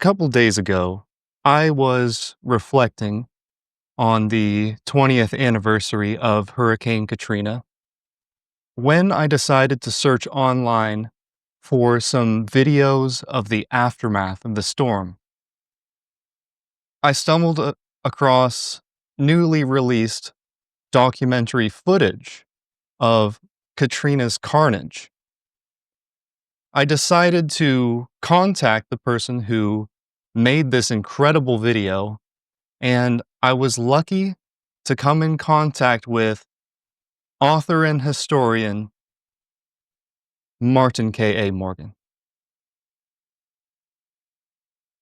couple days ago, I was reflecting on the 20th anniversary of Hurricane Katrina when I decided to search online for some videos of the aftermath of the storm. I stumbled across newly released documentary footage of Katrina's carnage. I decided to contact the person who made this incredible video, and I was lucky to come in contact with author and historian Martin K.A. Morgan.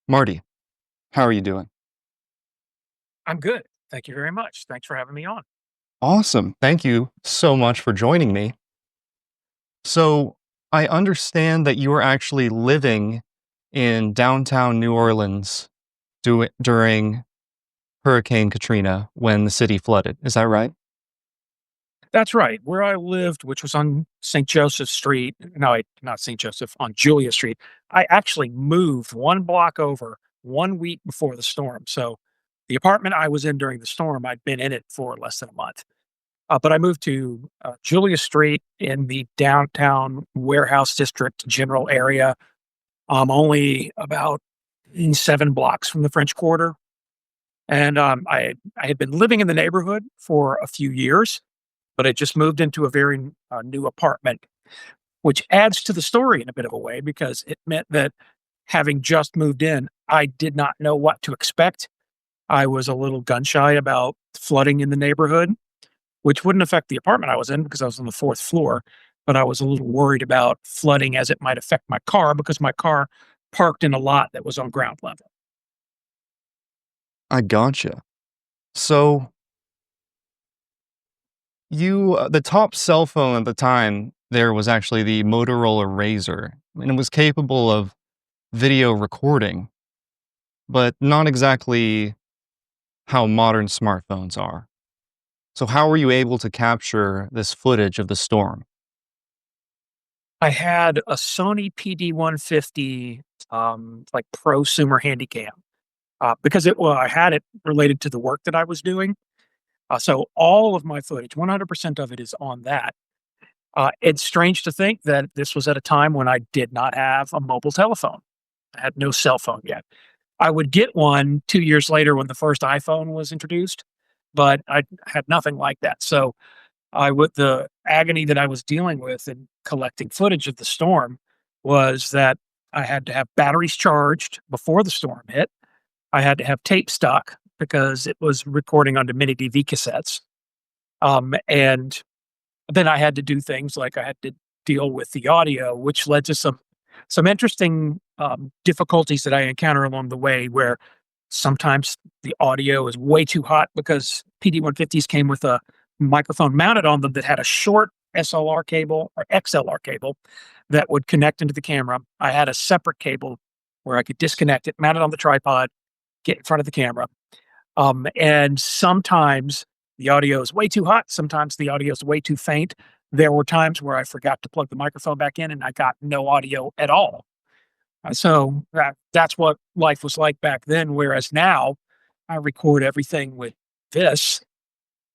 Marty, how are you doing? I'm good. Thank you very much. Thanks for having me on. Awesome. Thank you so much for joining me. So, I understand that you were actually living in downtown New Orleans during Hurricane Katrina when the city flooded. Is that right? That's right. Where I lived, which was on St. Joseph Street, no, not St. Joseph, on Julia Street, I actually moved one block over 1 week before the storm. So the apartment I was in during the storm, I'd been in it for less than a month. But I moved to Julia Street in the downtown warehouse district general area, only about 7 blocks from the French Quarter. And I had been living in the neighborhood for a few years, but I just moved into a very new apartment, which adds to the story in a bit of a way because it meant that having just moved in, I did not know what to expect. I was a little gun shy about flooding in the neighborhood, which wouldn't affect the apartment I was in because I was on the fourth floor. But I was a little worried about flooding as it might affect my car because my car parked in a lot that was on ground level. I gotcha. So, the top cell phone at the time there was actually the Motorola Razor, and it was capable of video recording, but not exactly how modern smartphones are. So, how were you able to capture this footage of the storm? I had a Sony PD-150, like prosumer handycam, because I had it related to the work that I was doing. So all of my footage, 100% of it is on that. It's strange to think that this was at a time when I did not have a mobile telephone. I had no cell phone yet. I would get one 2 years later when the first iPhone was introduced, but I had nothing like that. So the agony that I was dealing with in collecting footage of the storm was that I had to have batteries charged before the storm hit. I had to have tape stuck because it was recording onto mini DV cassettes. And then I had to do things like I had to deal with the audio, which led to some interesting difficulties that I encounter along the way, where sometimes the audio is way too hot because PD-150s came with a microphone mounted on them that had a short SLR cable or XLR cable that would connect into the camera. I had a separate cable where I could disconnect it, mount it on the tripod, get in front of the camera. And sometimes the audio is way too hot. Sometimes the audio is way too faint. There were times where I forgot to plug the microphone back in and I got no audio at all. That's what life was like back then. Whereas now I record everything with this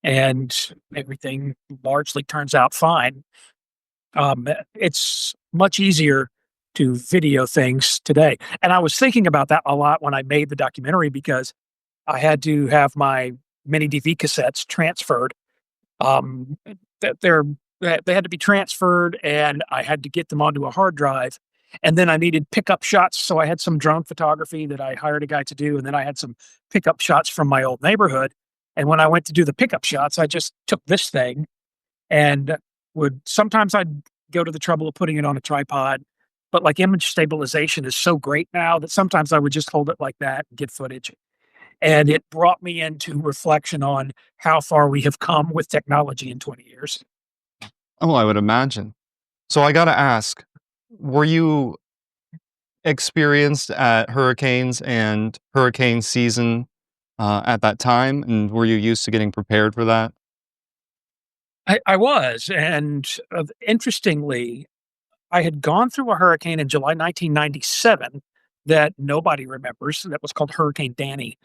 and everything largely turns out fine. It's much easier to video things today. And I was thinking about that a lot when I made the documentary because I had to have my mini DV cassettes transferred. Um, that they had to be transferred, and I had to get them onto a hard drive. And then I needed pickup shots, so I had some drone photography that I hired a guy to do, and then I had some pickup shots from my old neighborhood. And when I went to do the pickup shots, I just took this thing and would sometimes I'd go to the trouble of putting it on a tripod. But like image stabilization is so great now that sometimes I would just hold it like that and get footage. And it brought me into reflection on how far we have come with technology in 20 years. Oh, I would imagine. So, I gotta ask, were you experienced at hurricanes and hurricane season at that time? And were you used to getting prepared for that? I was. And interestingly, I had gone through a hurricane in July 1997 that nobody remembers that was called Hurricane Danny.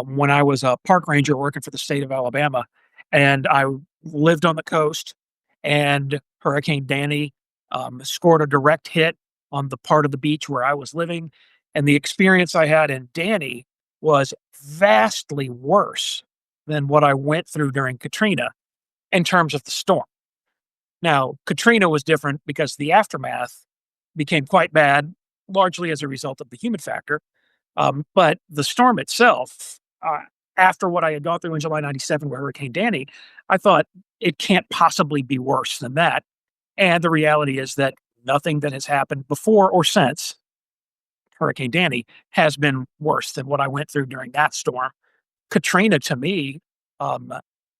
When I was a park ranger working for the state of Alabama, and I lived on the coast, and Hurricane Danny scored a direct hit on the part of the beach where I was living. And the experience I had in Danny was vastly worse than what I went through during Katrina in terms of the storm. Now, Katrina was different because the aftermath became quite bad, largely as a result of the human factor. But the storm itself, after what I had gone through in July '97 with Hurricane Danny, I thought it can't possibly be worse than that. And the reality is that nothing that has happened before or since Hurricane Danny has been worse than what I went through during that storm. Katrina to me, um,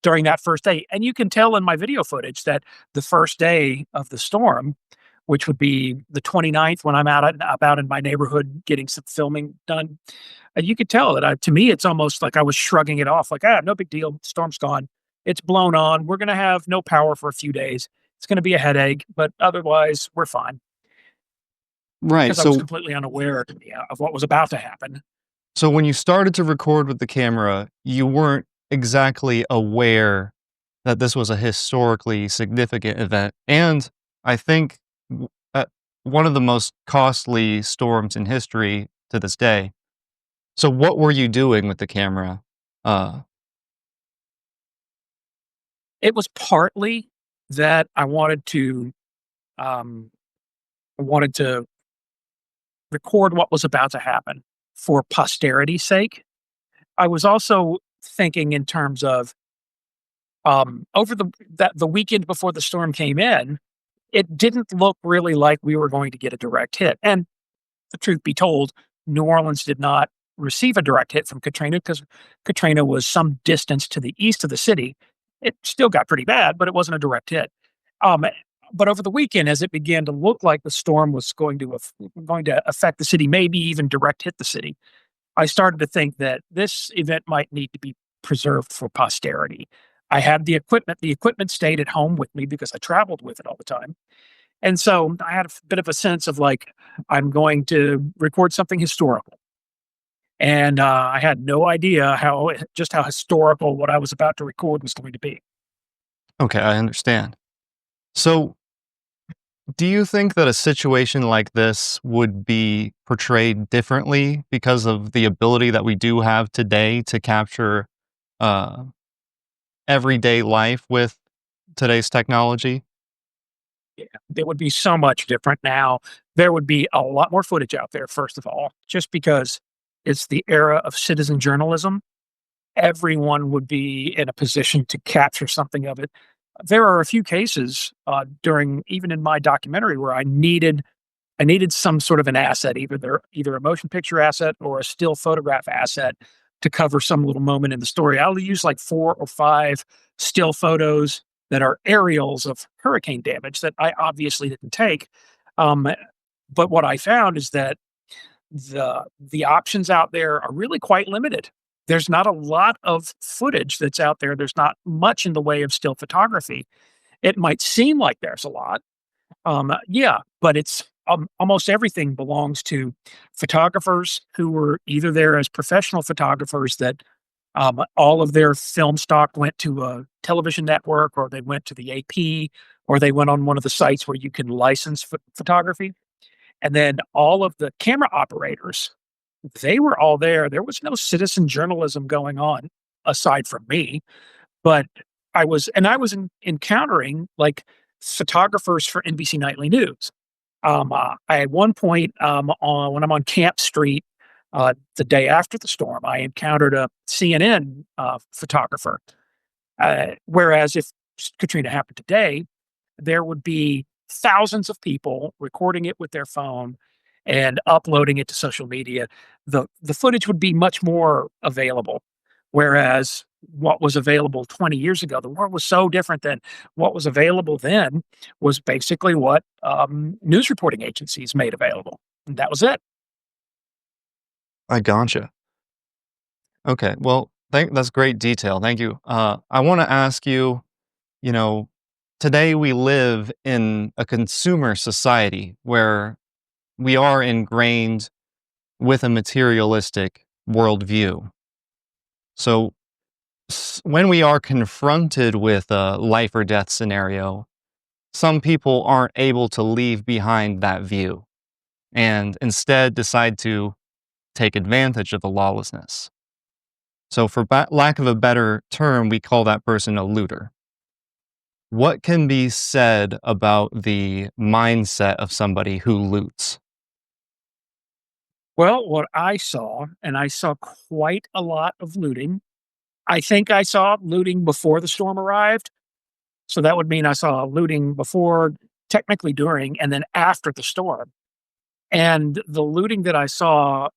during that first day, and you can tell in my video footage that the first day of the storm, which would be the 29th when I'm out and about in my neighborhood getting some filming done, you could tell that to me, it's almost like I was shrugging it off, like, no big deal. Storm's gone. It's blown on. We're going to have no power for a few days. It's going to be a headache, but otherwise, we're fine Right. because I was So completely unaware, yeah, of what was about to happen. so when you started to record with the camera, you weren't exactly aware that this was a historically significant event. And I think one of the most costly storms in history to this day. So what were you doing with the camera? Uh, It was partly that um, I wanted to record what was about to happen for posterity's sake. I was also thinking in terms of over the weekend before the storm came in, it didn't look really like we were going to get a direct hit. And the truth be told, New Orleans did not receive a direct hit from Katrina because Katrina was some distance to the east of the city. It still got pretty bad, but it wasn't a direct hit. Um, but over the weekend, as it began to look like the storm was going to affect the city, maybe even direct hit the city, I started to think that this event might need to be preserved for posterity. I had the equipment. The equipment stayed at home with me because I traveled with it all the time. And so I had a bit of a sense of like, I'm going to record something historical. And I had no idea just how historical what I was about to record was going to be. okay, I understand. So do you think that a situation like this would be portrayed differently because of the ability that we do have today to capture uh, everyday life with today's technology? Yeah, it would be so much different now. There would be a lot more footage out there, first of all, just because it's the era of citizen journalism. Everyone would be in a position to capture something of it. There are a few cases during even in my documentary where I needed some sort of an asset, either a motion picture asset or a still photograph asset to cover some little moment in the story. I'll use like 4 or 5 still photos that are aerials of hurricane damage that I obviously didn't take. Um, but what I found is that the options out there are really quite limited. There's not a lot of footage that's out there. There's not much in the way of still photography. It might seem like there's a lot, yeah, but it's almost everything belongs to photographers who were either there as professional photographers that all of their film stock went to a television network, or they went to the AP, or they went on one of the sites where you can license photography. And then all of the camera operators, they were all there. There was no citizen journalism going on aside from me. But I was encountering, like, photographers for NBC Nightly News. I at one point, when I'm on Camp Street, the day after the storm, I encountered a CNN, photographer. Whereas if Katrina happened today, there would be thousands of people recording it with their phone and uploading it to social media. The footage would be much more available. Whereas what was available 20 years ago, the world was so different than what was available then was basically what news reporting agencies made available. And that was it. I gotcha. Okay, well, that's great detail. Thank you. I want to ask you, you know, today we live in a consumer society where we are ingrained with a materialistic worldview. So, when we are confronted with a life or death scenario, some people aren't able to leave behind that view and instead decide to take advantage of the lawlessness. So, for lack of a better term, we call that person a looter. What can be said about the mindset of somebody who loots? Well, what I saw, and I saw quite a lot of looting. I think I saw looting before the storm arrived. So that would mean I saw looting before, technically during, and then after the storm. And the looting that I saw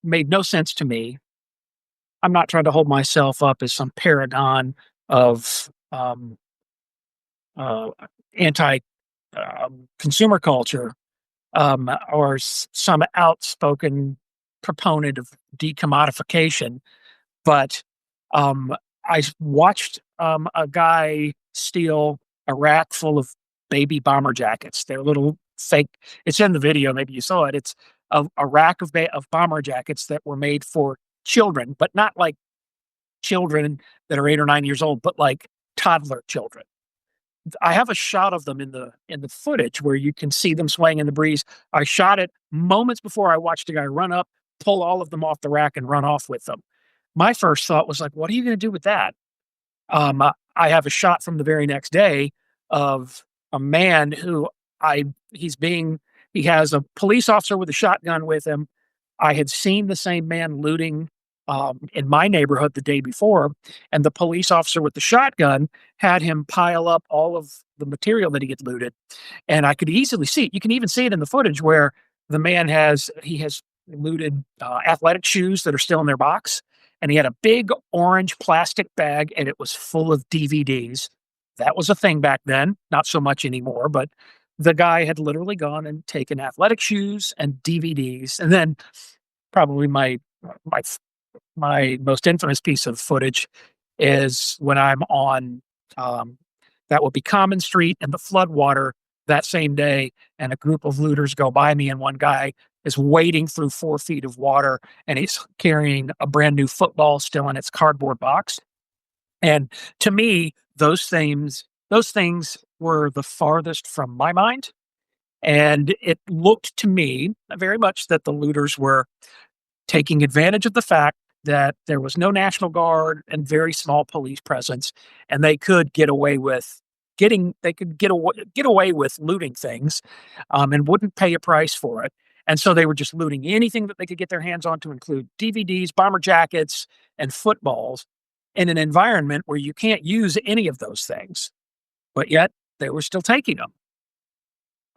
made no sense to me. I'm not trying to hold myself up as some paragon of uh, anti consumer culture, or some outspoken proponent of decommodification. But I watched a guy steal a rack full of baby bomber jackets. They're little fake. It's in the video. Maybe you saw it. It's a rack of bomber jackets that were made for children, but not like children that are 8 or 9 years old, but like toddler children. I have a shot of them in the footage where you can see them swaying in the breeze. I shot it moments before I watched a guy run up, pull all of them off the rack, and run off with them. My first thought was like, "What are you going to do with that?" I have a shot from the very next day of a man who I he's being he has a police officer with a shotgun with him. I had seen the same man looting in my neighborhood the day before, and the police officer with the shotgun had him pile up all of the material that he had looted. And I could easily see it. You can even see it in the footage where the man has looted athletic shoes that are still in their box, and he had a big orange plastic bag, and it was full of DVDs. That was a thing back then, not so much anymore, but the guy had literally gone and taken athletic shoes and DVDs, and then probably my my most infamous piece of footage is when I'm on, um, that would be Common Street in the floodwater that same day, and a group of looters go by me, and one guy is wading through 4 feet of water, and he's carrying a brand new football still in its cardboard box. And to me, those things were the farthest from my mind, and it looked to me very much that the looters were taking advantage of the fact that there was no National Guard and very small police presence, and they could get away with get away with looting things, and wouldn't pay a price for it. And so they were just looting anything that they could get their hands on, to include DVDs, bomber jackets, and footballs, in an environment where you can't use any of those things, but yet they were still taking them.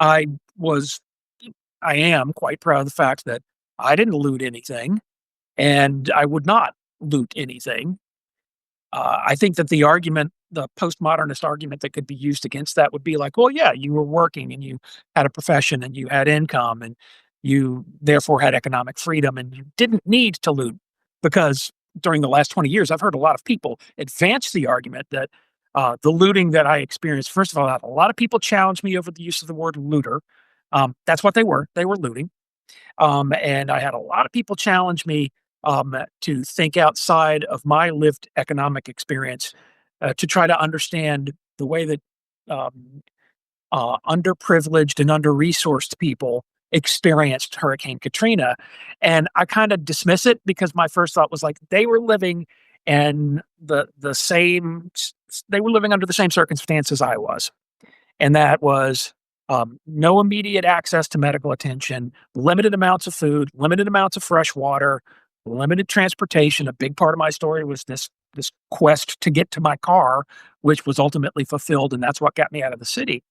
I was I am quite proud of the fact that I didn't loot anything, and I would not loot anything. I think that the postmodernist argument that could be used against that would be like, well, yeah, you were working and you had a profession and you had income and you therefore had economic freedom and you didn't need to loot. Because during the last 20 years, I've heard a lot of people advance the argument that the looting that I experienced, first of all, I had a lot of people challenge me over the use of the word looter. That's what they were. They were looting. And I had a lot of people challenge me to think outside of my lived economic experience, to try to understand the way that um, underprivileged and under-resourced people experienced Hurricane Katrina. And I kind of dismiss it because my first thought was like they were living in the same they were living under the same circumstances I was, and that was no immediate access to medical attention, limited amounts of food, limited amounts of fresh water, limited transportation. A big part of my story was this quest to get to my car, which was ultimately fulfilled, and that's what got me out of the city.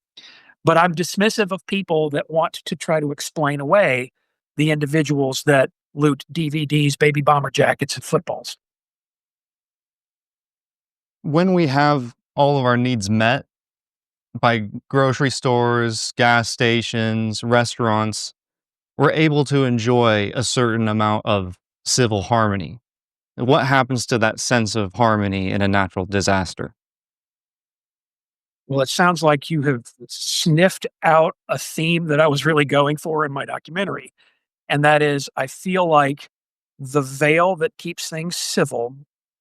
But I'm dismissive of people that want to try to explain away the individuals that loot DVDs, baby bomber jackets, and footballs. When we have all of our needs met by grocery stores, gas stations, restaurants, we're able to enjoy a certain amount of civil harmony. What happens to that sense of harmony in a natural disaster? Well, it sounds like you have sniffed out a theme that I was really going for in my documentary. And that is, I feel like the veil that keeps things civil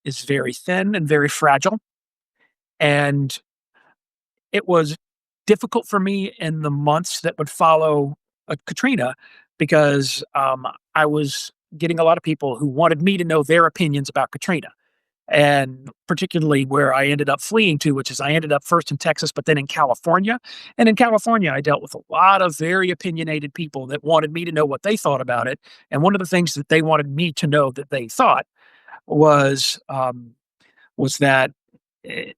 is very thin and very fragile. And it was difficult for me in the months that would follow Katrina because I was getting a lot of people who wanted me to know their opinions about Katrina, and particularly where I ended up fleeing to, which is I ended up first in Texas, but then in California. And in California, I dealt with a lot of very opinionated people that wanted me to know what they thought about it. And one of the things that they wanted me to know that they thought was was that eh,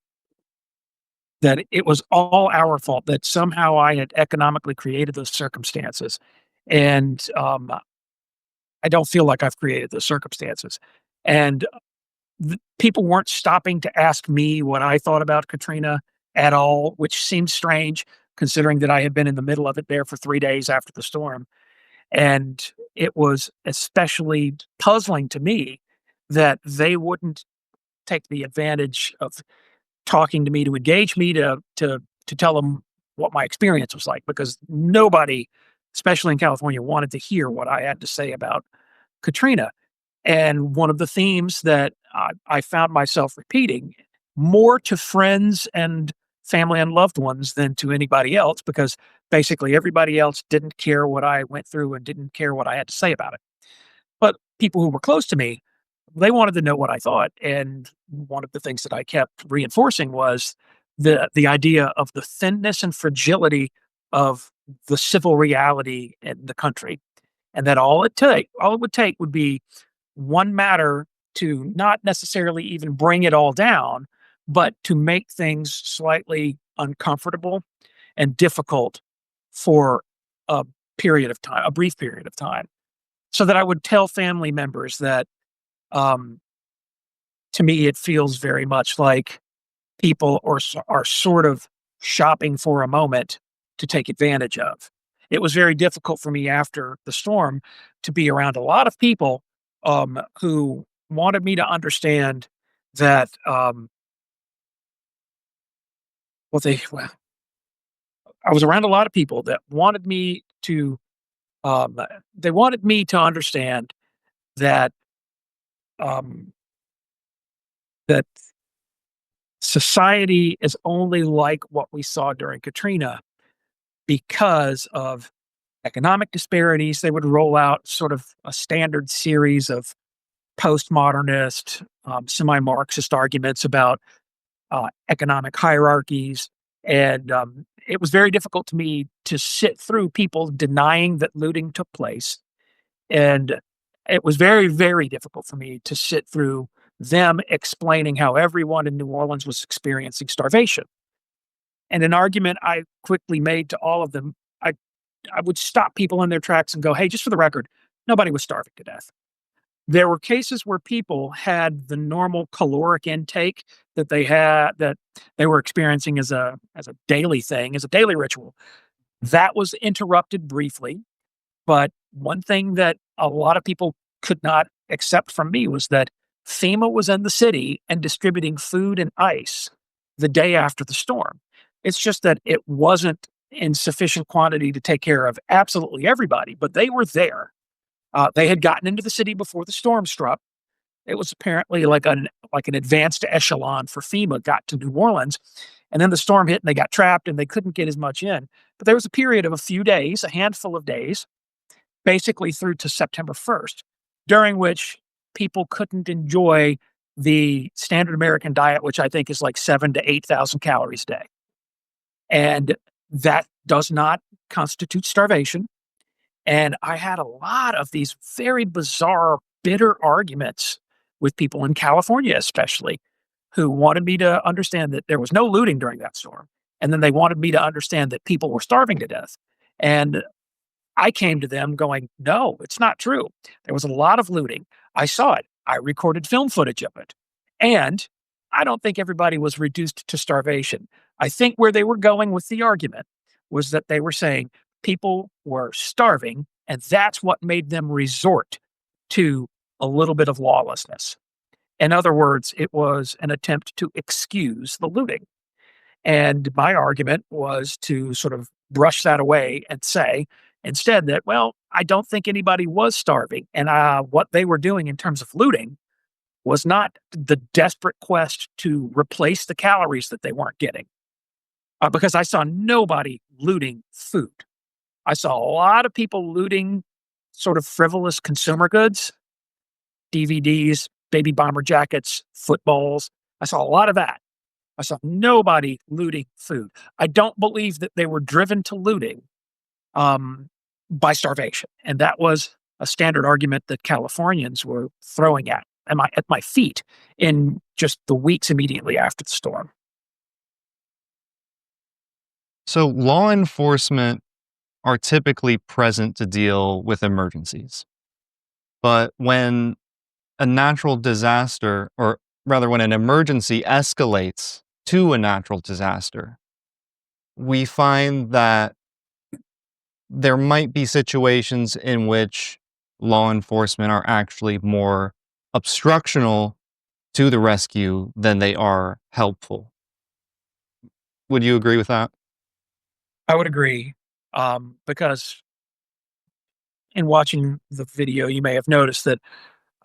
that it was all our fault, that somehow I had economically created those circumstances. And I don't feel like I've created those circumstances. And people weren't stopping to ask me what I thought about Katrina at all, which seemed strange considering that I had been in the middle of it there for 3 days after the storm. And it was especially puzzling to me that they wouldn't take the advantage of talking to me to engage me to tell them what my experience was like, because nobody, especially in California, wanted to hear what I had to say about Katrina. And one of the themes that I found myself repeating more to friends and family and loved ones than to anybody else, because basically everybody else didn't care what I went through and didn't care what I had to say about it. But people who were close to me, they wanted to know what I thought. And one of the things that I kept reinforcing was the idea of the thinness and fragility of the civil reality in the country. And that all it would take would be one matter to not necessarily even bring it all down, but to make things slightly uncomfortable and difficult for a period of time, a brief period of time. So that I would tell family members that, um, to me, it feels very much like people are sort of shopping for a moment to take advantage of. It was very difficult for me after the storm to be around a lot of people who wanted me to understand that well, I was around a lot of people that wanted me to they wanted me to understand that um, that society is only like what we saw during Katrina because of economic disparities. They would roll out sort of a standard series of postmodernist, semi-Marxist arguments about economic hierarchies. And it was very difficult to me to sit through people denying that looting took place. And it was very, very difficult for me to sit through them explaining how everyone in New Orleans was experiencing starvation. And an argument I quickly made to all of them, I, I would stop people in their tracks and go, hey, just for the record, nobody was starving to death. There were cases where people had the normal caloric intake that they were experiencing as a daily thing, as a daily ritual. That was interrupted briefly, but one thing that a lot of people could not accept from me was that FEMA was in the city and distributing food and ice the day after the storm. It's just that it wasn't in sufficient quantity to take care of absolutely everybody, but they were there. They had gotten into the city before the storm struck. It was apparently like an advanced echelon for FEMA got to New Orleans, and then the storm hit and they got trapped and they couldn't get as much in. But there was a period of a few days, a handful of days, basically through to September 1st, during which people couldn't enjoy the standard American diet, which I think is like 7 to 8,000 calories a day. And that does not constitute starvation. And I had a lot of these very bizarre, bitter arguments with people in California, especially, who wanted me to understand that there was no looting during that storm. And then they wanted me to understand that people were starving to death. And I came to them going, no, it's not true. There was a lot of looting. I saw it. I recorded film footage of it. And I don't think everybody was reduced to starvation. I think where they were going with the argument was that they were saying people were starving, and that's what made them resort to a little bit of lawlessness. In other words, it was an attempt to excuse the looting. And my argument was to sort of brush that away and say instead that, well, I don't think anybody was starving, and, what they were doing in terms of looting was not the desperate quest to replace the calories that they weren't getting, because I saw nobody looting food. I saw a lot of people looting sort of frivolous consumer goods, DVDs, baby bomber jackets, footballs. I saw a lot of that. I saw nobody looting food. I don't believe that they were driven to looting um, by starvation, and that was a standard argument that Californians were throwing at my feet in just the weeks immediately after the storm. So, law enforcement are typically present to deal with emergencies. But when a natural disaster, or rather, when an emergency escalates to a natural disaster, we find that there might be situations in which law enforcement are actually more obstructional to the rescue than they are helpful. Would you agree with that? I would agree, because in watching the video, you may have noticed that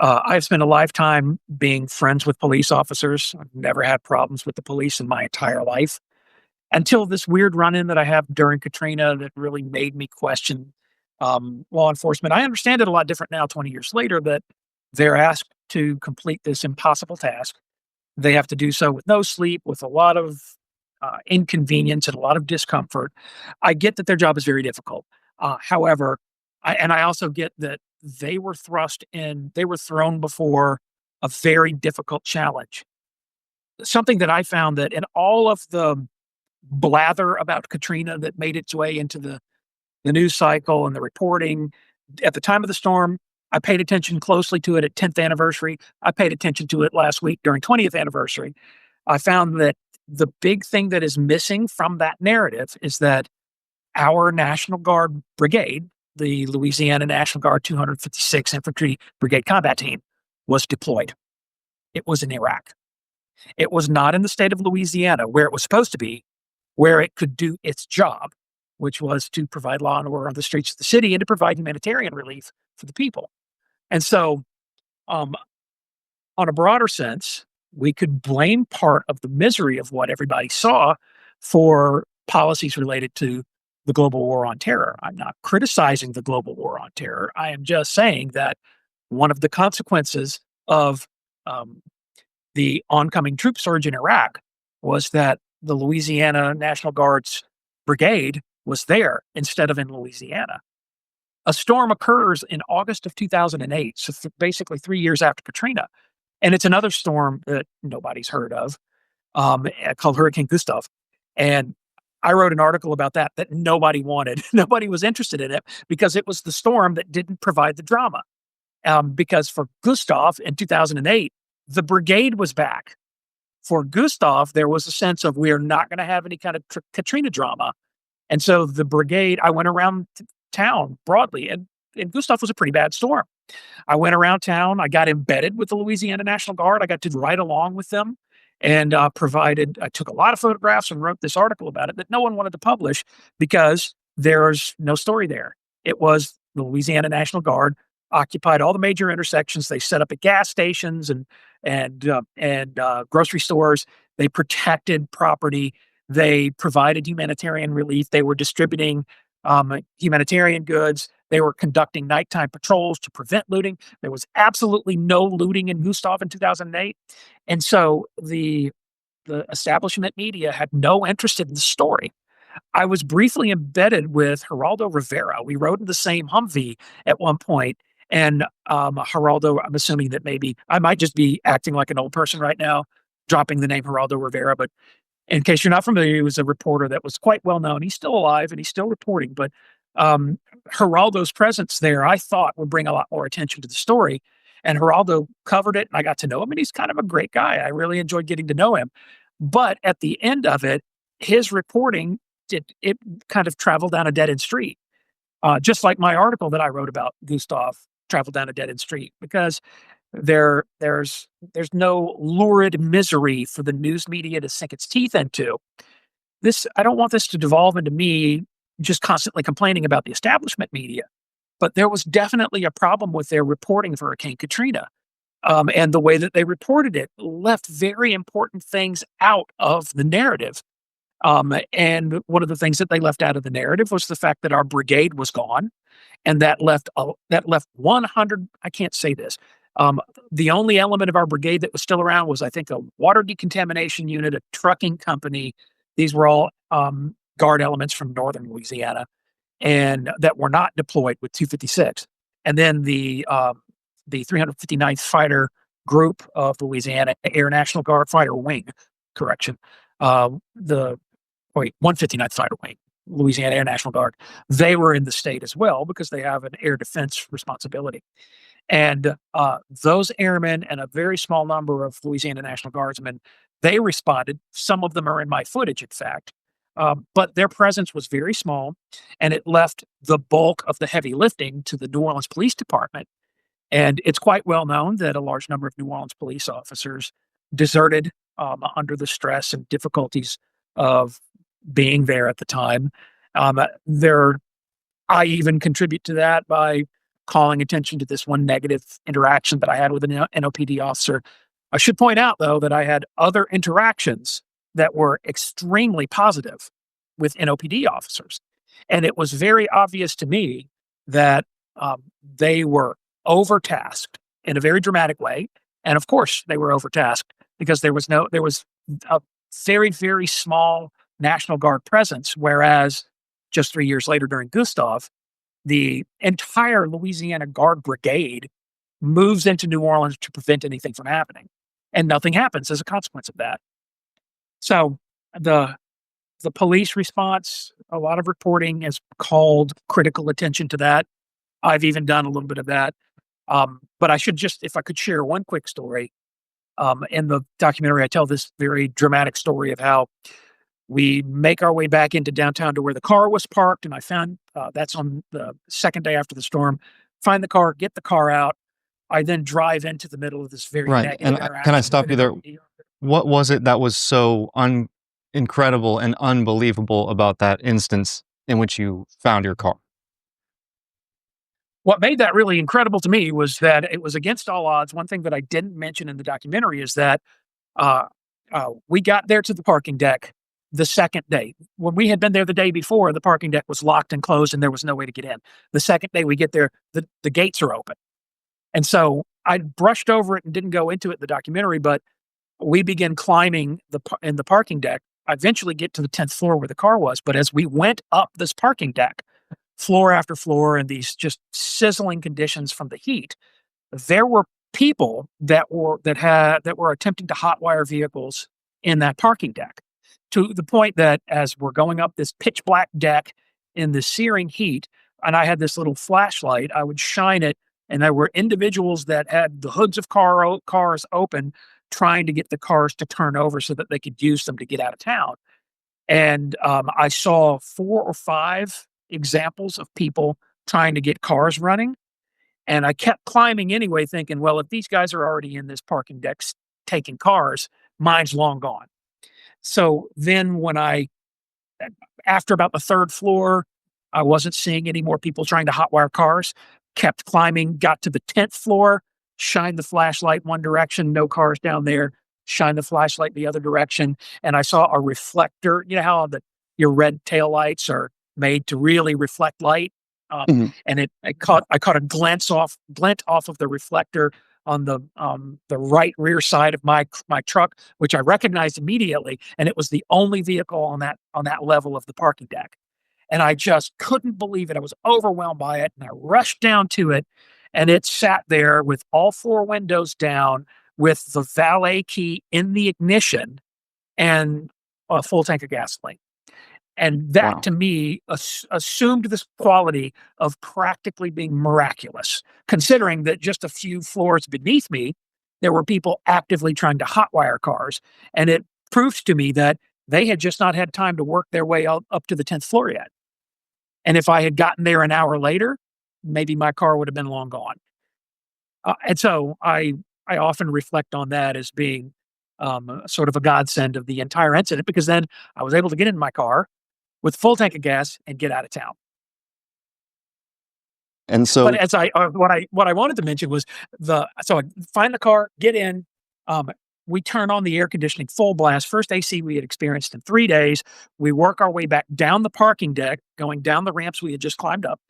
I've spent a lifetime being friends with police officers. I've never had problems with the police in my entire life until this weird run in that I have during Katrina that really made me question law enforcement. I understand it a lot different now, 20 years later, that they're asked to complete this impossible task. They have to do so with no sleep, with a lot of inconvenience and a lot of discomfort. I get that their job is very difficult. However, I also get that they were thrown before a very difficult challenge. Something that I found that in all of the blather about Katrina that made its way into the news cycle and the reporting at the time of the storm, I paid attention closely to it at 10th anniversary. I paid attention to it last week during 20th anniversary. I found that the big thing that is missing from that narrative is that our National Guard brigade, the Louisiana National Guard 256 Infantry Brigade Combat Team, was deployed. It was in Iraq. It was not in the state of Louisiana where it was supposed to be, where it could do its job, which was to provide law and order on the streets of the city and to provide humanitarian relief for the people. And so, um, on a broader sense, we could blame part of the misery of what everybody saw for policies related to the global war on terror. I'm not criticizing the global war on terror. I am just saying that one of the consequences of um, the oncoming troop surge in Iraq was that the Louisiana National Guard's brigade was there instead of in Louisiana. A storm occurs in August of 2008, so basically 3 years after Katrina. And it's another storm that nobody's heard of, called Hurricane Gustav. And I wrote an article about that nobody wanted. Nobody was interested in it because it was the storm that didn't provide the drama. Because for Gustav in 2008, the brigade was back. For Gustav, there was a sense of we're not going to have any kind of Katrina drama. And so the brigade, I went around town broadly, and Gustav was a pretty bad storm. I went around town. I got embedded with the Louisiana National Guard. I got to ride along with them and I took a lot of photographs and wrote this article about it that no one wanted to publish because there's no story there. It was the Louisiana National Guard occupied all the major intersections. They set up at gas stations and grocery stores. They protected property. They provided humanitarian relief. They were distributing humanitarian goods. They were conducting nighttime patrols to prevent looting. There was absolutely no looting in Gustav in 2008. And so the establishment media had no interest in the story. I was briefly embedded with Geraldo Rivera. We rode in the same Humvee at one point, and Geraldo, I'm assuming that maybe I might just be acting like an old person right now, dropping the name Geraldo Rivera, but in case you're not familiar, he was a reporter that was quite well known. He's still alive and he's still reporting, but Geraldo's presence there, I thought, would bring a lot more attention to the story. And Geraldo covered it, and I got to know him, and he's kind of a great guy. I really enjoyed getting to know him. But at the end of it, his reporting it kind of traveled down a dead end street, just like my article that I wrote about Gustav traveled down a dead end street because there's no lurid misery for the news media to sink its teeth into. I don't want this to devolve into me just constantly complaining about the establishment media. but there was definitely a problem with their reporting of Hurricane Katrina. And the way that they reported it left very important things out of the narrative. And one of the things that they left out of the narrative was the fact that our brigade was gone, and that left 100. I can't say this. Um, the only element of our brigade that was still around was, I think, a water decontamination unit, a trucking company. These were all guard elements from northern Louisiana, and that were not deployed with 256. And then the 359th Fighter Group of Louisiana Air National Guard Fighter Wing, correction, the 159th Fighter Wing, Louisiana Air National Guard. They were in the state as well because they have an air defense responsibility. And those airmen and a very small number of Louisiana National Guardsmen, they responded. Some of them are in my footage, in fact. But their presence was very small, and it left the bulk of the heavy lifting to the New Orleans Police Department. And it's quite well known that a large number of New Orleans police officers deserted under the stress and difficulties of being there at the time. There, I even contribute to that by calling attention to this one negative interaction that I had with an NOPD officer. I should point out, though, that I had other interactions that were extremely positive with NOPD officers. And it was very obvious to me that they were overtasked in a very dramatic way. And of course, they were overtasked because there was a very, very small National Guard presence. Whereas just 3 years later during Gustav, the entire Louisiana Guard Brigade moves into New Orleans to prevent anything from happening. And nothing happens as a consequence of that. So the police response, a lot of reporting has called critical attention to that. I've even done a little bit of that. But I should just, if I could share one quick story. In the documentary, I tell this very dramatic story of how we make our way back into downtown to where the car was parked. And I found that's on the second day after the storm. Find the car, get the car out. I then drive into the middle of this very Right. negative And can I interaction with stop an you there? NOPD. What was it that was so incredible and unbelievable about that instance in which you found your car? What made that really incredible to me was that it was against all odds. One thing that I didn't mention in the documentary is that uh, we got there to the parking deck the second day. When we had been there the day before, the parking deck was locked and closed and there was no way to get in. The second day we get there, the gates are open. And so I brushed over it and didn't go into it in the documentary, but we began climbing in the parking deck. I eventually get to the 10th floor where the car was. But as we went up this parking deck, floor after floor, in these just sizzling conditions from the heat, there were people that were attempting to hotwire vehicles in that parking deck, to the point that as we're going up this pitch black deck in the searing heat, and I had this little flashlight, I would shine it, and there were individuals that had the hoods of cars open, trying to get the cars to turn over so that they could use them to get out of town. And I saw 4 or 5 examples of people trying to get cars running. And I kept climbing anyway, thinking, well, if these guys are already in this parking deck taking cars, mine's long gone. So then after about the third floor, I wasn't seeing any more people trying to hotwire cars, kept climbing, got to the 10th floor, shined the flashlight one direction, no cars down there, shine the flashlight the other direction. And I saw a reflector. You know how your red taillights are made to really reflect light? Mhm. And I caught a glint off of the reflector on the right rear side of my truck, which I recognized immediately, and it was the only vehicle on that level of the parking deck. And I just couldn't believe it. I was overwhelmed by it, and I rushed down to it, and it sat there with all 4 windows down, with the valet key in the ignition, and a full tank of gasoline. And that Wow. to me assumed this quality of practically being miraculous, considering that just a few floors beneath me, there were people actively trying to hotwire cars. And it proved to me that they had just not had time to work their way up to the 10th floor yet. And if I had gotten there an hour later, maybe my car would have been long gone. And so I often reflect on that as being sort of a godsend of the entire incident, because then I was able to get in my car with full tank of gas and get out of town. And But so as what I wanted to mention was so I find the car, get in, um, we turn on the air conditioning full blast, first AC we had experienced in 3 days. We work our way back down the parking deck, going down the ramps we had just climbed up,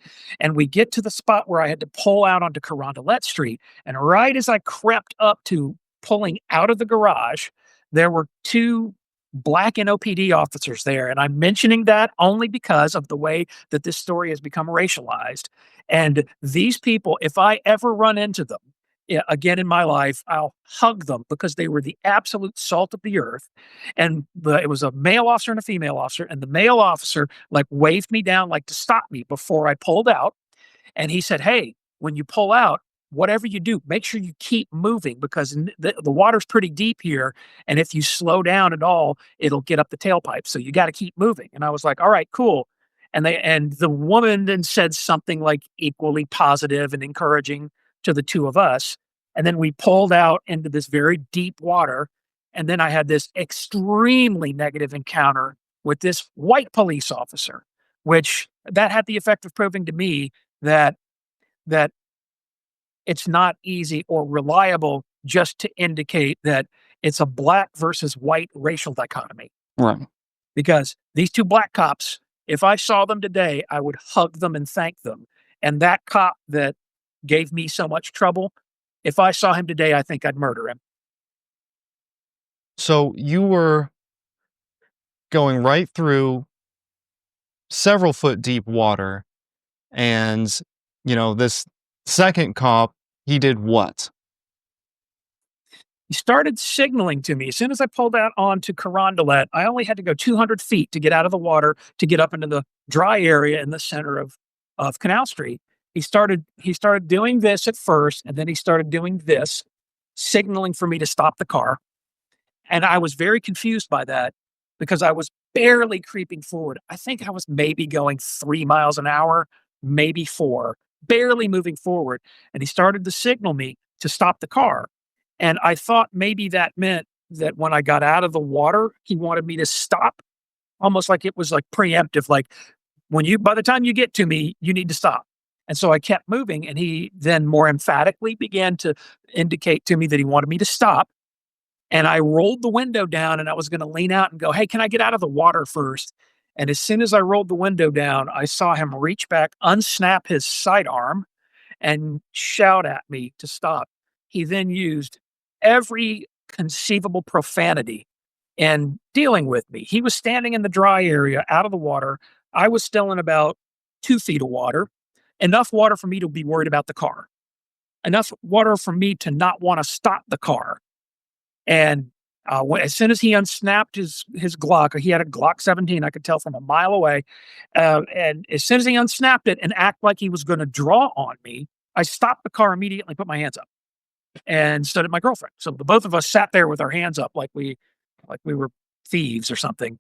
and we get to the spot where I had to pull out onto Carondelet Street, and right as I crept up to pulling out of the garage, there were 2 black NOPD officers there, and I'm mentioning that only because of the way that this story has become racialized. And these people, if I ever run into them again in my life, I'll hug them because they were the absolute salt of the earth. And it was a male officer and a female officer, and the male officer like waved me down, like to stop me before I pulled out. And he said, "Hey, when you pull out, whatever you do, make sure you keep moving because the water's pretty deep here. And if you slow down at all, it'll get up the tailpipe. So you got to keep moving." And I was like, "All right, cool." And the woman then said something like equally positive and encouraging to the two of us. And then we pulled out into this very deep water. And then I had this extremely negative encounter with this white police officer, which that had the effect of proving to me that that it's not easy or reliable just to indicate that it's a black versus white racial dichotomy. right. Because these 2 black cops, if I saw them today, I would hug them and thank them. And that cop that gave me so much trouble, if I saw him today, I think I'd murder him. So you were going right through several foot deep water, and this second cop, he did what? He started signaling to me. As soon as I pulled out onto Carondelet, I only had to go 200 feet to get out of the water to get up into the dry area in the center of Canal Street. He started doing this at first, and then he started doing this, signaling for me to stop the car. And I was very confused by that because I was barely creeping forward. I think I was maybe going 3 miles an hour, maybe 4, barely moving forward. And he started to signal me to stop the car. And I thought maybe that meant that when I got out of the water, he wanted me to stop, almost like it was like preemptive, like by the time you get to me, you need to stop. And so I kept moving, and he then more emphatically began to indicate to me that he wanted me to stop. And I rolled the window down and I was going to lean out and go, "Hey, can I get out of the water first?" And as soon as I rolled the window down, I saw him reach back, unsnap his sidearm, and shout at me to stop. He then used every conceivable profanity in dealing with me. He was standing in the dry area out of the water. I was still in about 2 feet of water, enough water for me to be worried about the car, enough water for me to not want to stop the car. And as soon as he unsnapped his Glock, he had a Glock 17, I could tell from a mile away. And as soon as he unsnapped it and act like he was going to draw on me, I stopped the car immediately, put my hands up, and so did my girlfriend. So the both of us sat there with our hands up, like we were thieves or something.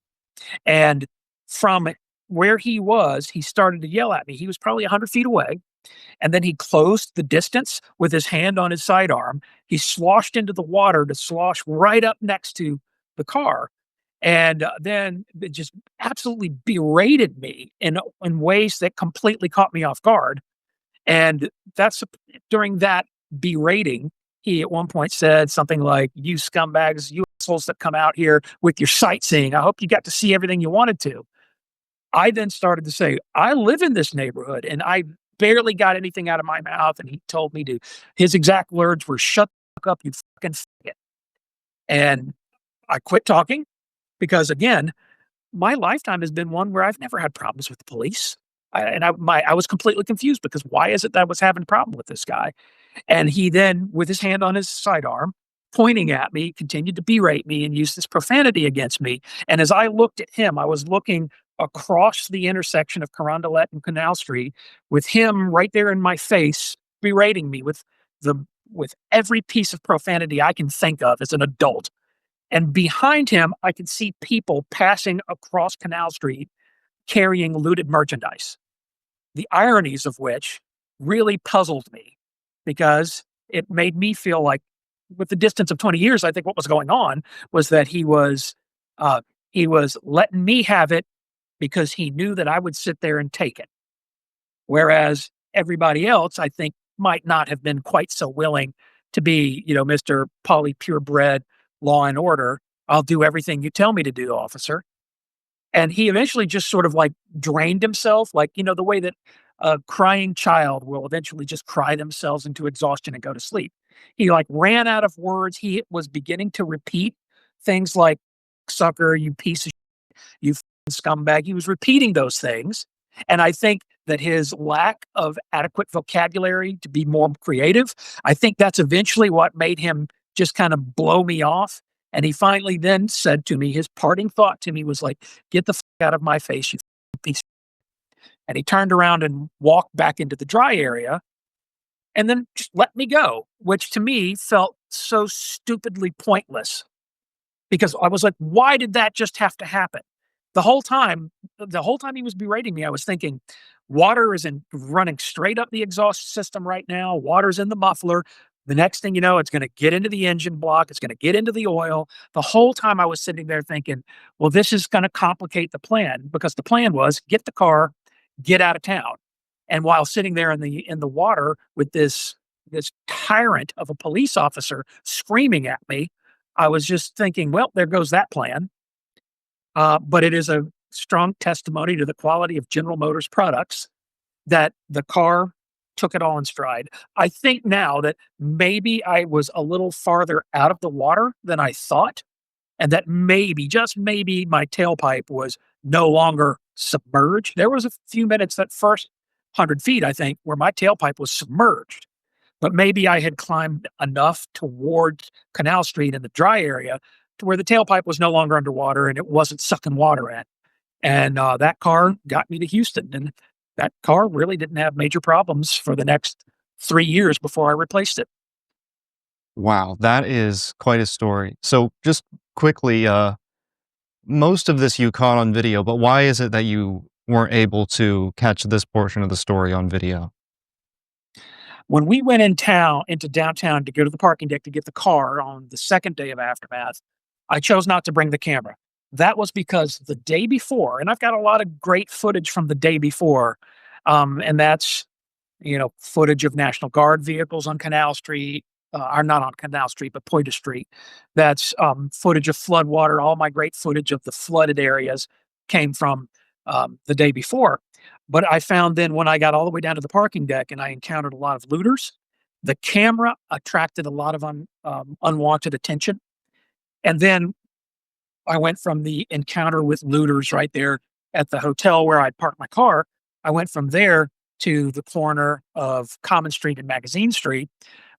And from where he was, he started to yell at me. He was probably 100 feet away. And then he closed the distance with his hand on his sidearm. He sloshed into the water to slosh right up next to the car. And then it just absolutely berated me in ways that completely caught me off guard. And during that berating, he at one point said something like, "You scumbags, you assholes that come out here with your sightseeing. I hope you got to see everything you wanted to." I then started to say, "I live in this neighborhood and I barely got anything out of my mouth." And he told me his exact words were, "Shut the fuck up, you fucking faggot." And I quit talking because, again, my lifetime has been one where I've never had problems with the police. I was completely confused because why is it that I was having a problem with this guy? And he then, with his hand on his sidearm, pointing at me, continued to berate me and use this profanity against me. And as I looked at him, I was looking across the intersection of Carondelet and Canal Street with him right there in my face, berating me the with every piece of profanity I can think of as an adult. And behind him, I could see people passing across Canal Street carrying looted merchandise. The ironies of which really puzzled me because it made me feel like, with the distance of 20 years, I think what was going on was that uh, he was letting me have it because he knew that I would sit there and take it. Whereas everybody else, I think, might not have been quite so willing to be, Mr. Polly purebred law and order. I'll do everything you tell me to do, officer. And he eventually just sort of like drained himself, like, the way that a crying child will eventually just cry themselves into exhaustion and go to sleep. He like ran out of words. He was beginning to repeat things like sucker, you piece of you scumbag. He was repeating those things. And I think that his lack of adequate vocabulary to be more creative, I think that's eventually what made him just kind of blow me off. And he finally then said to me, his parting thought to me was like, get the out of my face, you piece. And he turned around and walked back into the dry area and then just let me go, which to me felt so stupidly pointless because I was like, why did that just have to happen? The whole time, the whole time he was berating me, I was thinking, water is running straight up the exhaust system right now. Water's in the muffler. The next thing you know, it's going to get into the engine block. It's going to get into the oil. The whole time I was sitting there thinking, well, this is going to complicate the plan because the plan was get the car, get out of town. And while sitting there in the water with this tyrant of a police officer screaming at me, I was just thinking, well, there goes that plan. But it is a strong testimony to the quality of General Motors products that the car took it all in stride. I think now that maybe I was a little farther out of the water than I thought, and that maybe, just maybe, my tailpipe was no longer submerged. There was a few minutes that first 100 feet, I think, where my tailpipe was submerged. But maybe I had climbed enough towards Canal Street in the dry area to where the tailpipe was no longer underwater and it wasn't sucking water in. And that car got me to Houston. And that car really didn't have major problems for the next 3 years before I replaced it. Wow, that is quite a story. So just quickly, most of this you caught on video, but why is it that you weren't able to catch this portion of the story on video? When we went into downtown to go to the parking deck to get the car on the second day of Aftermath, I chose not to bring the camera. That was because the day before, and I've got a lot of great footage from the day before, and that's, footage of National Guard vehicles on Canal Street, or not on Canal Street, but Poyta Street. That's footage of floodwater. All my great footage of the flooded areas came from the day before. But I found then when I got all the way down to the parking deck and I encountered a lot of looters, the camera attracted a lot of unwanted attention. And then I went from the encounter with looters right there at the hotel where I'd parked my car. I went from there to the corner of Common Street and Magazine Street,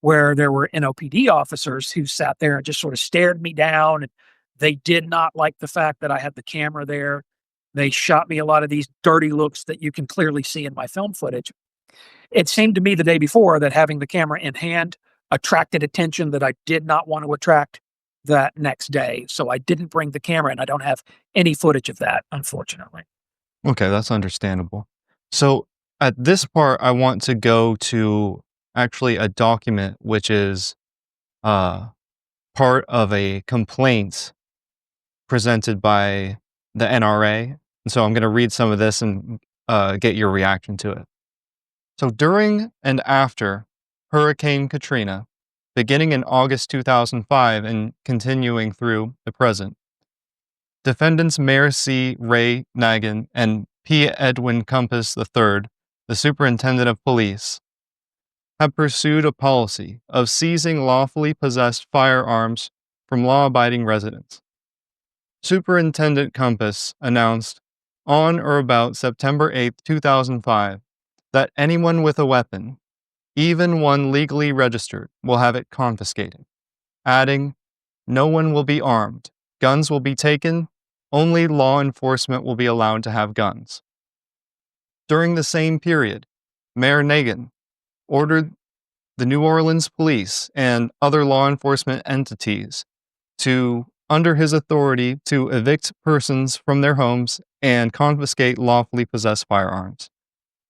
where there were NOPD officers who sat there and just sort of stared me down. And they did not like the fact that I had the camera there. They shot me a lot of these dirty looks that you can clearly see in my film footage. It seemed to me the day before that having the camera in hand attracted attention that I did not want to attract that next day. So I didn't bring the camera and I don't have any footage of that, unfortunately. Okay, that's understandable. So at this part, I want to go to actually a document which is uh, part of a complaint presented by the NRA. And so I'm going to read some of this and get your reaction to it. So during and after Hurricane Katrina, beginning in August 2005 and continuing through the present, defendants Mayor C. Ray Nagin and P. Edwin Compass III, the Superintendent of Police, have pursued a policy of seizing lawfully possessed firearms from law-abiding residents. Superintendent Compass announced on or about September 8, 2005, that anyone with a weapon, even one legally registered, will have it confiscated, adding, no one will be armed, guns will be taken, only law enforcement will be allowed to have guns. During the same period, Mayor Nagin ordered the New Orleans police and other law enforcement entities to, under his authority, to evict persons from their homes and confiscate lawfully possessed firearms.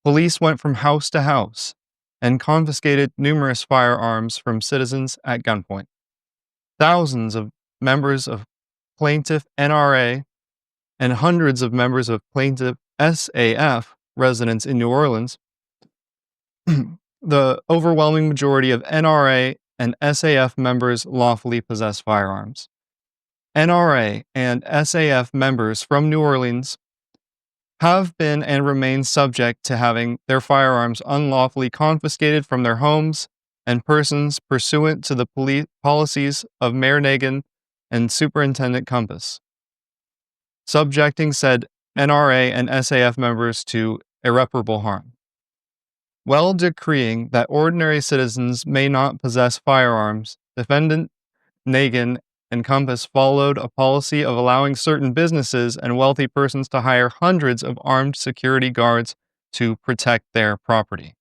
Police went from house to house and confiscated numerous firearms from citizens at gunpoint. Thousands of members of plaintiff NRA and hundreds of members of plaintiff SAF residents in New Orleans The overwhelming majority of NRA and SAF members lawfully possess firearms. NRA and SAF members from New Orleans have been and remain subject to having their firearms unlawfully confiscated from their homes and persons pursuant to the policies of Mayor Nagin and Superintendent Compass, subjecting said NRA and SAF members to irreparable harm, while decreeing that ordinary citizens may not possess firearms. Defendant Nagin and Compass followed a policy of allowing certain businesses and wealthy persons to hire hundreds of armed security guards to protect their property.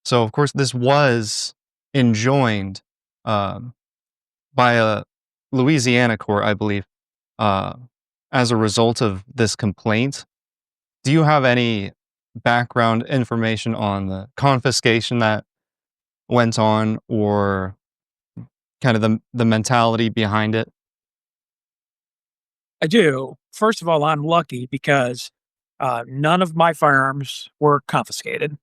So, of course, this was enjoined by a Louisiana court, I believe, uh, as a result of this complaint. Do you have any background information on the confiscation that went on, or kind of the mentality behind it? I do. First of all, I'm lucky because none of my firearms were confiscated.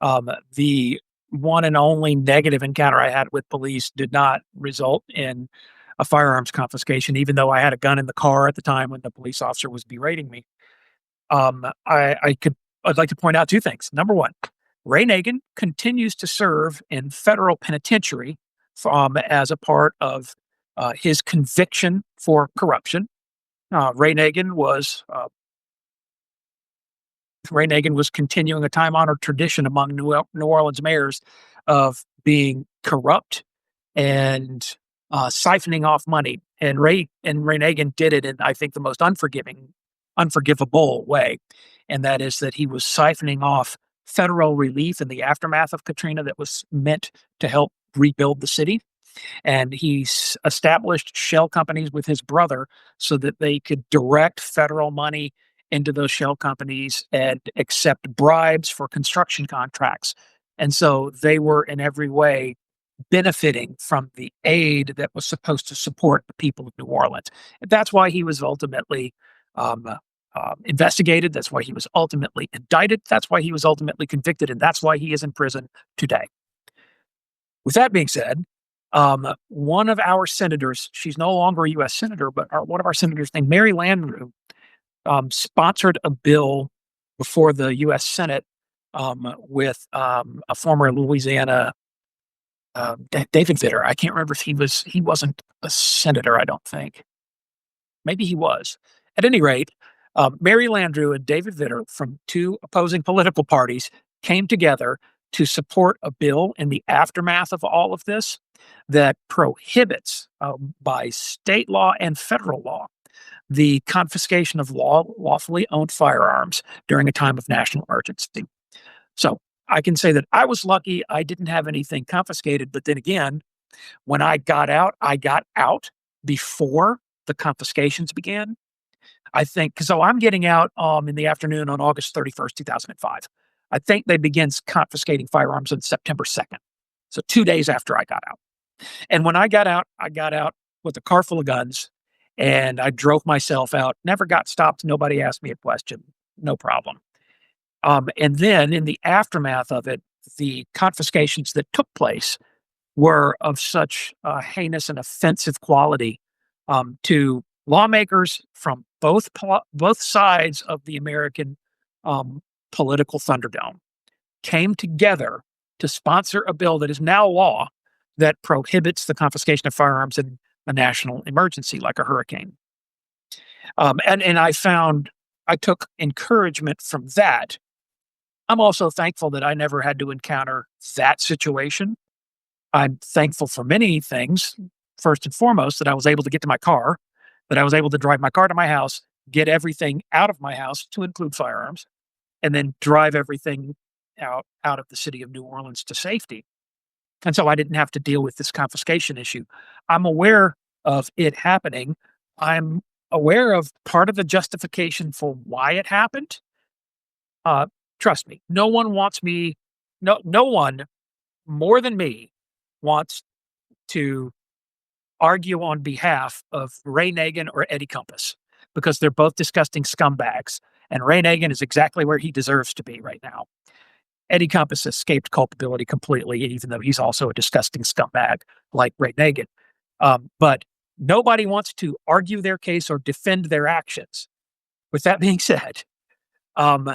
The one and only negative encounter I had with police did not result in a firearms confiscation, even though I had a gun in the car at the time when the police officer was berating me. Um, I, I could, I'd like to point out two things. Number one, Ray Nagin continues to serve in federal penitentiary as a part of his conviction for corruption. Ray Nagin was continuing a time-honored tradition among New Orleans mayors of being corrupt and siphoning off money. And Ray Nagin did it in, I think, the most unforgivable way, and that is that he was siphoning off federal relief in the aftermath of Katrina that was meant to help rebuild the city. And he established shell companies with his brother so that they could direct federal money into those shell companies and accept bribes for construction contracts. And so they were in every way benefiting from the aid that was supposed to support the people of New Orleans. And that's why he was ultimately um, investigated. That's why he was ultimately indicted. That's why he was ultimately convicted. And that's why he is in prison today. With that being said, one of our senators, she's no longer a U.S. senator, but one of our senators named Mary Landrieu, sponsored a bill before the U.S. Senate with a former Louisiana David Vitter. I can't remember if he wasn't a senator, I don't think. Maybe he was. At any rate, Mary Landrieu and David Vitter from two opposing political parties came together to support a bill in the aftermath of all of this that prohibits, by state law and federal law, the confiscation of lawfully owned firearms during a time of national emergency. So I can say that I was lucky I didn't have anything confiscated, but then again, when I got out before the confiscations began. I think so I'm getting out in the afternoon on August 31st, 2005. I think they began confiscating firearms on September 2nd. So 2 days after I got out. And when I got out with a car full of guns and I drove myself out, never got stopped. Nobody asked me a question. No problem. And then in the aftermath of it, the confiscations that took place were of such heinous and offensive quality to lawmakers from both sides of the American political Thunderdome came together to sponsor a bill that is now law that prohibits the confiscation of firearms in a national emergency like a hurricane. And I took encouragement from that. I'm also thankful that I never had to encounter that situation. I'm thankful for many things. First and foremost, that I was able to get to my car, that I was able to drive my car to my house, get everything out of my house to include firearms, and then drive everything out of the city of New Orleans to safety. And so I didn't have to deal with this confiscation issue. I'm aware of it happening. I'm aware of part of the justification for why it happened. Trust me, no one more than me wants to argue on behalf of Ray Nagin or Eddie Compass because they're both disgusting scumbags. And Ray Nagin is exactly where he deserves to be right now. Eddie Compass escaped culpability completely, even though he's also a disgusting scumbag like Ray Nagin. But nobody wants to argue their case or defend their actions. With that being said, um,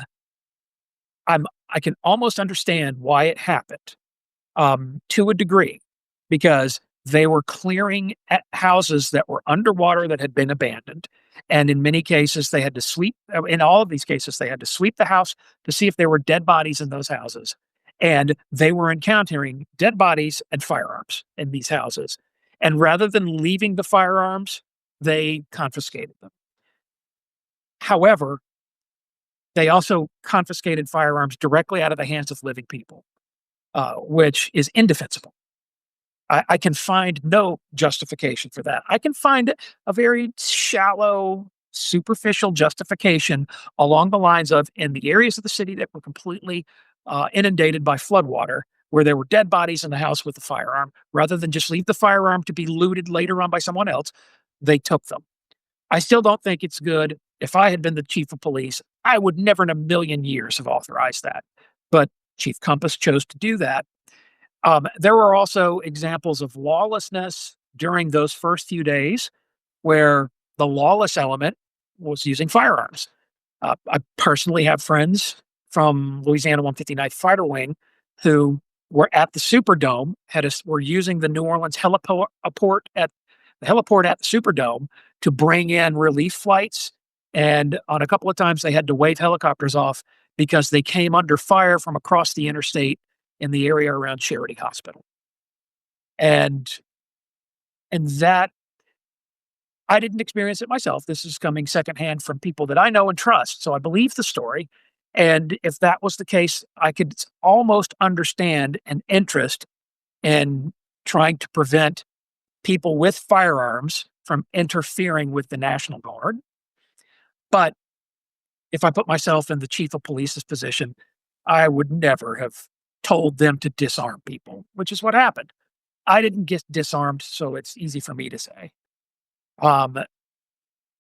I can almost understand why it happened, to a degree, because they were clearing at houses that were underwater that had been abandoned. And in many cases, they had to sweep, in all of these cases, they had to sweep the house to see if there were dead bodies in those houses. And they were encountering dead bodies and firearms in these houses. And rather than leaving the firearms, they confiscated them. However, they also confiscated firearms directly out of the hands of living people, which is indefensible. I can find no justification for that. I can find a very shallow, superficial justification along the lines of in the areas of the city that were completely inundated by floodwater, where there were dead bodies in the house with the firearm, rather than just leave the firearm to be looted later on by someone else, they took them. I still don't think it's good. If I had been the chief of police, I would never in a million years have authorized that. But Chief Compass chose to do that. There were also examples of lawlessness during those first few days where the lawless element was using firearms. I personally have friends from Louisiana 159th Fighter Wing who were at the Superdome, were using the New Orleans heliport at the Superdome to bring in relief flights. And on a couple of times, they had to wave helicopters off because they came under fire from across the interstate in the area around Charity Hospital. And that I didn't experience it myself. This is coming secondhand from people that I know and trust. So I believe the story. And if that was the case, I could almost understand an interest in trying to prevent people with firearms from interfering with the National Guard. But if I put myself in the chief of police's position, I would never have told them to disarm people, which is what happened. I didn't get disarmed, so it's easy for me to say. Um,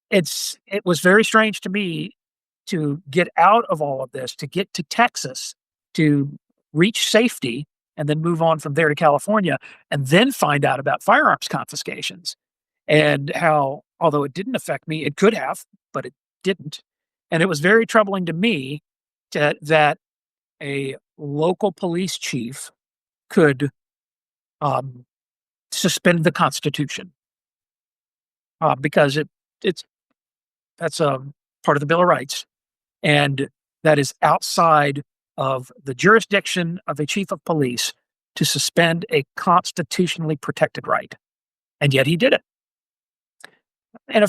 it was very strange to me to get out of all of this, to get to Texas, to reach safety, and then move on from there to California, and then find out about firearms confiscations and how, although it didn't affect me, it could have, but it didn't. And it was very troubling to me that a local police chief could um, suspend the Constitution because that's a part of the Bill of Rights, and that is outside of the jurisdiction of a chief of police to suspend a constitutionally protected right, and yet he did it. In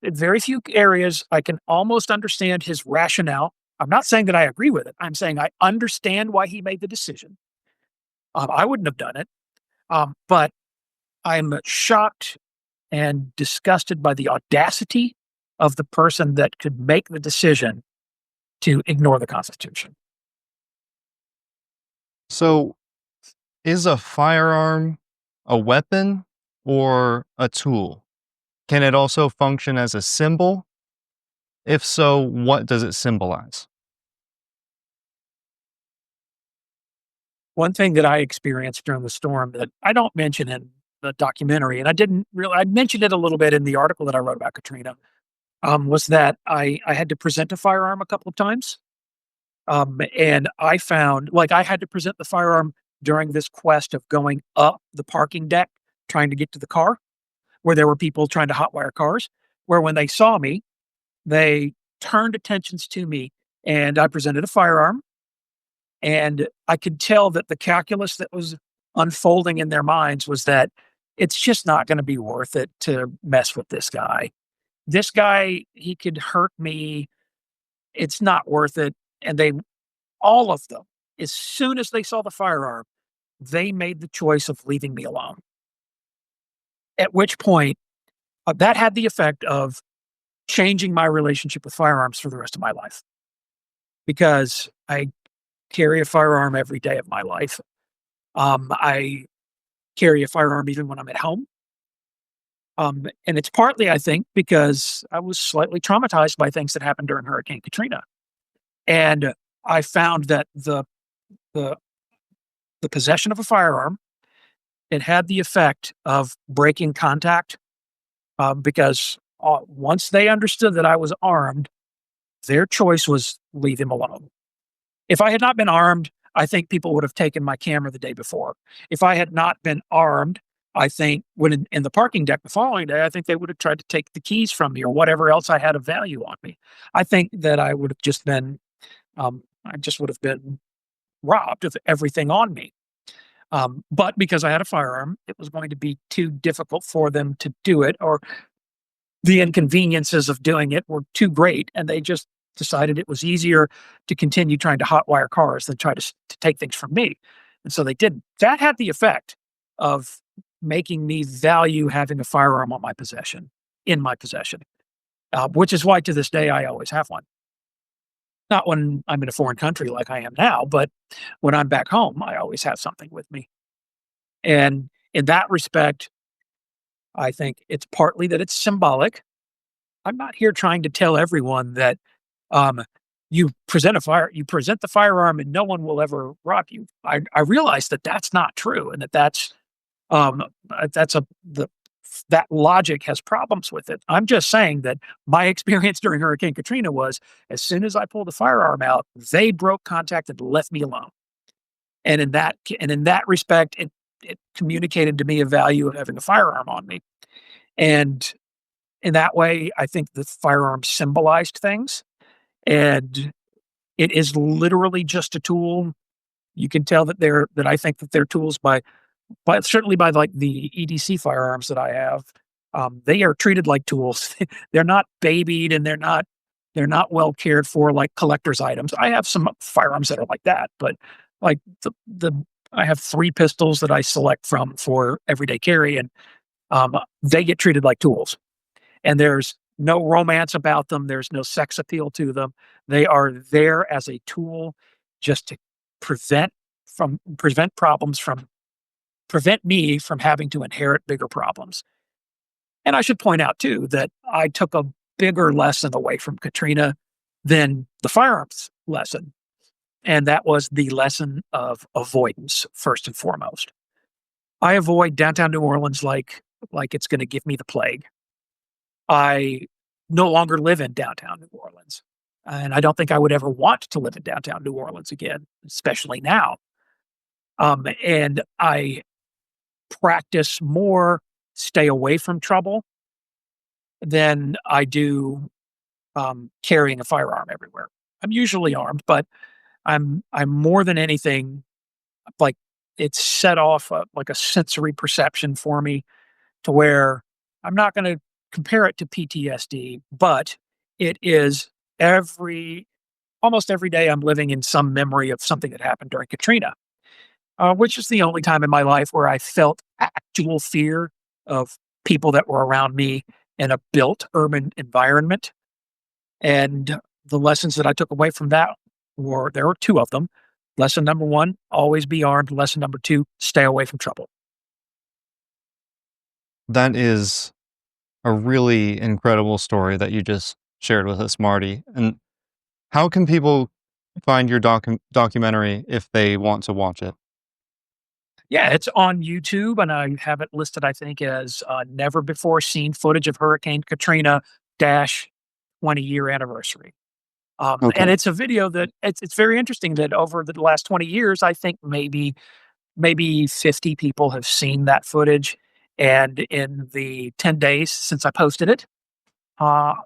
very few areas, I can almost understand his rationale. I'm not saying that I agree with it. I'm saying I understand why he made the decision. I wouldn't have done it, but I'm shocked and disgusted by the audacity of the person that could make the decision to ignore the Constitution. So, is a firearm a weapon or a tool? Can it also function as a symbol? If so, what does it symbolize? One thing that I experienced during the storm that I don't mention in the documentary, and I mentioned it a little bit in the article that I wrote about Katrina, was that I had to present a firearm a couple of times. And I found, like, I had to present the firearm during this quest of going up the parking deck, trying to get to the car, where there were people trying to hotwire cars, where when they saw me, they turned attentions to me and I presented a firearm. And I could tell that the calculus that was unfolding in their minds was that it's just not going to be worth it to mess with this guy. This guy, he could hurt me. It's not worth it. And all of them, as soon as they saw the firearm, they made the choice of leaving me alone. At which point, that had the effect of changing my relationship with firearms for the rest of my life. Because I carry a firearm every day of my life. I carry a firearm even when I'm at home. And it's partly, I think, because I was slightly traumatized by things that happened during Hurricane Katrina. And I found that the the the possession of a firearm, it had the effect of breaking contact, because, once they understood that I was armed, their choice was leave him alone. If I had not been armed, I think people would have taken my camera the day before. If I had not been armed, I think when in the parking deck the following day, I think they would have tried to take the keys from me or whatever else I had of value on me. I think that I just would have been robbed of everything on me. But because I had a firearm, it was going to be too difficult for them to do it, or the inconveniences of doing it were too great, and they just decided it was easier to continue trying to hotwire cars than try to take things from me. And so they didn't. That had the effect of making me value having a firearm in my possession, which is why to this day I always have one. Not when I'm in a foreign country like I am now, but when I'm back home, I always have something with me. And in that respect, I think it's partly that it's symbolic. I'm not here trying to tell everyone that um, you present the firearm and no one will ever rob you. I realize that that's not true, and that's a the that logic has problems with it. I'm just saying that my experience during Hurricane Katrina was as soon as I pulled the firearm out, they broke contact and left me alone. And in that respect, it communicated to me a value of having a firearm on me. And in that way, I think the firearm symbolized things, and it is literally just a tool. You can tell that I think that they're tools by certainly by like the EDC firearms that I have. They are treated like tools. They're not babied and they're not well cared for like collector's items. I have some firearms that are like that, but like the I have 3 pistols that I select from for everyday carry, and they get treated like tools. And there's no romance about them. There's no sex appeal to them. They are there as a tool just to prevent prevent problems from prevent me from having to inherit bigger problems. And I should point out too that I took a bigger lesson away from Katrina than the firearms lesson. And that was the lesson of avoidance first and foremost. I avoid downtown New Orleans like it's going to give me the plague. I no longer live in downtown New Orleans. And I don't think I would ever want to live in downtown New Orleans again, especially now. And I practice more stay away from trouble than I do carrying a firearm everywhere. I'm usually armed, but I'm more than anything like it's set off like a sensory perception for me to where I'm not going to compare it to PTSD, but it is every almost every day I'm living in some memory of something that happened during Katrina, which is the only time in my life where I felt actual fear of people that were around me in a built urban environment. And the lessons that I took away from that there were 2 of them. Lesson number 1, always be armed. Lesson number 2, stay away from trouble. That is a really incredible story that you just shared with us, Marty. And how can people find your documentary if they want to watch it? Yeah, it's on YouTube, and I have it listed, I think, as never before seen footage of Hurricane Katrina dash 20-year anniversary. And Okay. it's a video that it's very interesting that over the last 20 years, I think maybe 50 people have seen that footage. And in the 10 days since I posted it,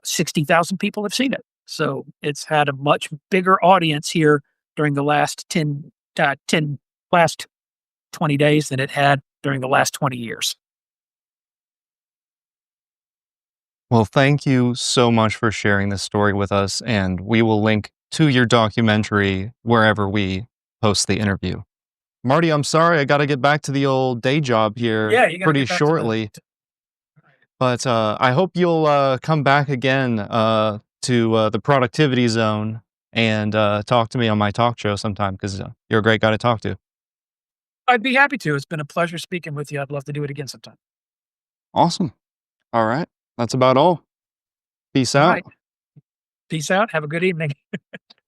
60,000 people have seen it. So it's had a much bigger audience here during the last 10 last 20 days than it had during the last 20 years. Well, thank you so much for sharing this story with us, and we will link to your documentary wherever we post the interview. Marty, I'm sorry I got to get back to the old day job here Yeah, you got to pretty get back to the. shortly, but I hope you'll come back again to the productivity zone and talk to me on my talk show sometime because you're a great guy to talk to. I'd be happy to. It's been a pleasure speaking with you. I'd love to do it again sometime. Awesome. All right. That's about all. Peace All out. right. Peace out. Have a good evening.